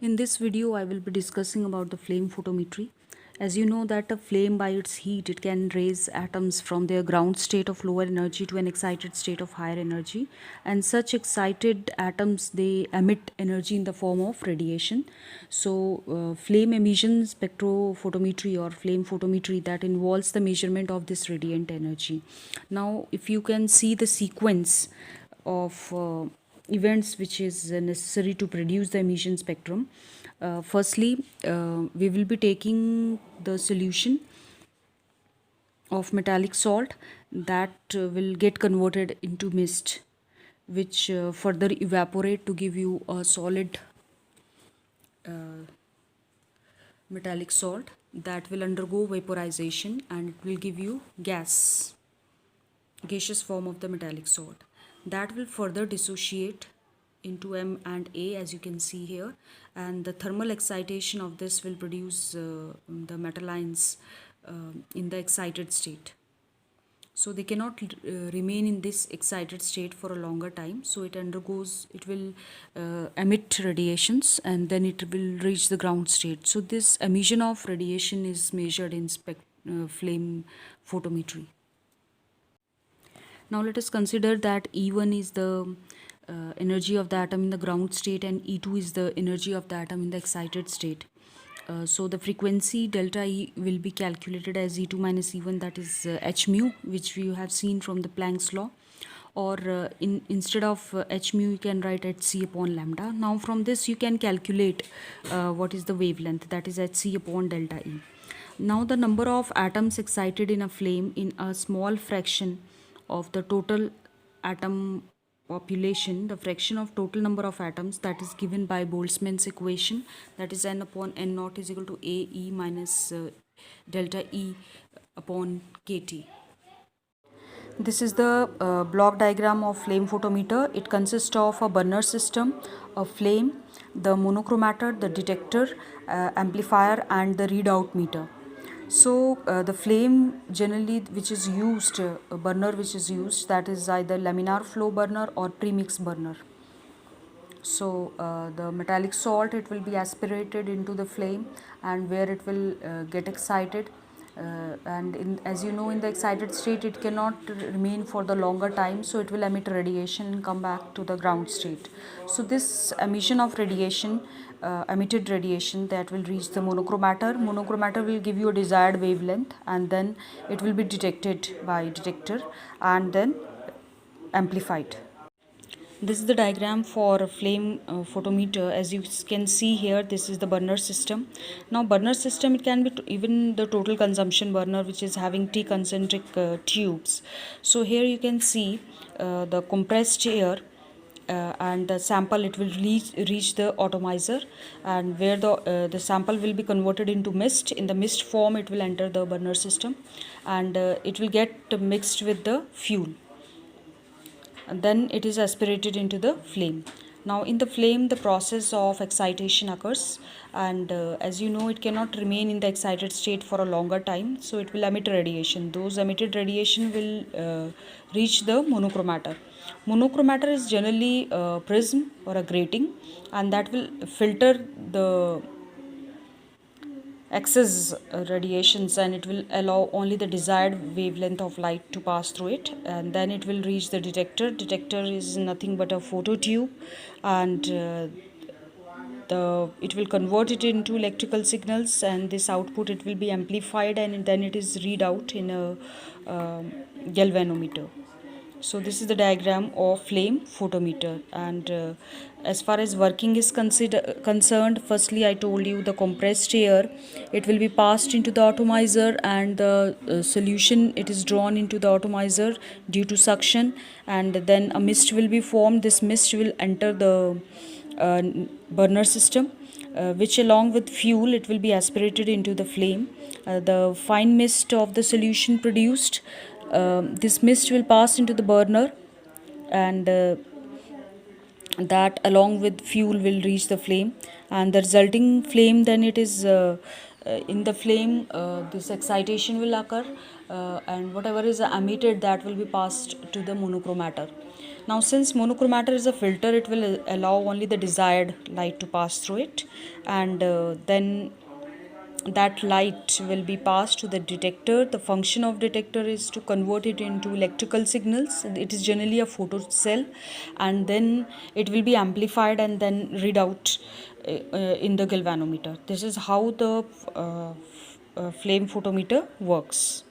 In this video, I will be discussing about the flame photometry. As you know that a flame by its heat, it can raise atoms from their ground state of lower energy to an excited state of higher energy. And such excited atoms, they emit energy in the form of radiation. So flame emission spectrophotometry or flame photometry that involves the measurement of this radiant energy. Now, if you can see the sequence of events which is necessary to produce the emission spectrum. Firstly, we will be taking the solution of metallic salt that will get converted into mist, which further evaporate to give you a solid metallic salt that will undergo vaporization and it will give you gaseous form of the metallic salt that will further dissociate into M and A, as you can see here, and the thermal excitation of this will produce the metal ions in the excited state. So they cannot remain in this excited state for a longer time, so it will emit radiations and then it will reach the ground state. So this emission of radiation is measured in flame photometry. Now let us consider that E1 is the energy of the atom in the ground state and E2 is the energy of the atom in the excited state. So the frequency delta E will be calculated as E2 minus E1, that is h mu, which we have seen from the Planck's law. Or instead of h mu, you can write hc upon lambda. Now from this you can calculate what is the wavelength, that is hc upon delta E. Now the number of atoms excited in a flame in a small fraction of the total atom population, the fraction of total number of atoms, that is given by Boltzmann's equation, that is n upon n naught is equal to a e minus delta E upon kt. This is the block diagram of flame photometer. It consists of a burner system, a flame, the monochromator, the detector, amplifier and the readout meter. So the flame generally which is used, a burner which is used, that is either laminar flow burner or premix burner. So the metallic salt, it will be aspirated into the flame and where it will get excited, as you know, in the excited state it cannot remain for the longer time, so it will emit radiation and come back to the ground state. So this emission of radiation, emitted radiation, that will reach the monochromator will give you a desired wavelength and then it will be detected by detector and then amplified. This is the diagram for a flame photometer. As you can see here, this is the burner system. Now burner system, it can be even the total consumption burner, which is having T concentric tubes. So here you can see the compressed air and the sample, it will reach the atomizer, and where the sample will be converted into mist. In the mist form it will enter the burner system and it will get mixed with the fuel, and then it is aspirated into the flame. Now in the flame the process of excitation occurs, and as you know, it cannot remain in the excited state for a longer time, so it will emit radiation. Those emitted radiation will reach the monochromator. Monochromator is generally a prism or a grating, and that will filter the excess radiations and it will allow only the desired wavelength of light to pass through it, and then it will reach the detector is nothing but a photo tube, and it will convert it into electrical signals, and this output, it will be amplified and then it is read out in a galvanometer. So this is the diagram of flame photometer, and as far as working is concerned, firstly I told you the compressed air, it will be passed into the atomizer, and the solution, it is drawn into the atomizer due to suction, and then a mist will be formed. This mist will enter the burner system, which along with fuel, it will be aspirated into the flame. The fine mist of the solution produced, this mist will pass into the burner, and that along with fuel will reach the flame, and the resulting flame, then it is in the flame, this excitation will occur, and whatever is emitted, that will be passed to the monochromator. Now, since monochromator is a filter, it will allow only the desired light to pass through it, and then that light will be passed to the detector. The function of detector is to convert it into electrical signals. It is generally a photo cell, and then it will be amplified and then read out in the galvanometer. This is how the flame photometer works.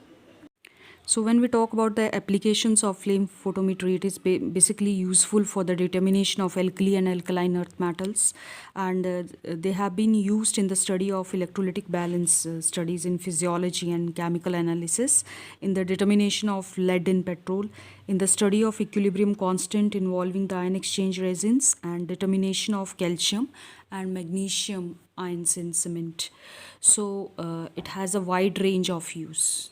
So when we talk about the applications of flame photometry, it is basically useful for the determination of alkali and alkaline earth metals, and they have been used in the study of electrolytic balance studies in physiology and chemical analysis, in the determination of lead in petrol, in the study of equilibrium constant involving the ion exchange resins, and determination of calcium and magnesium ions in cement. So it has a wide range of use.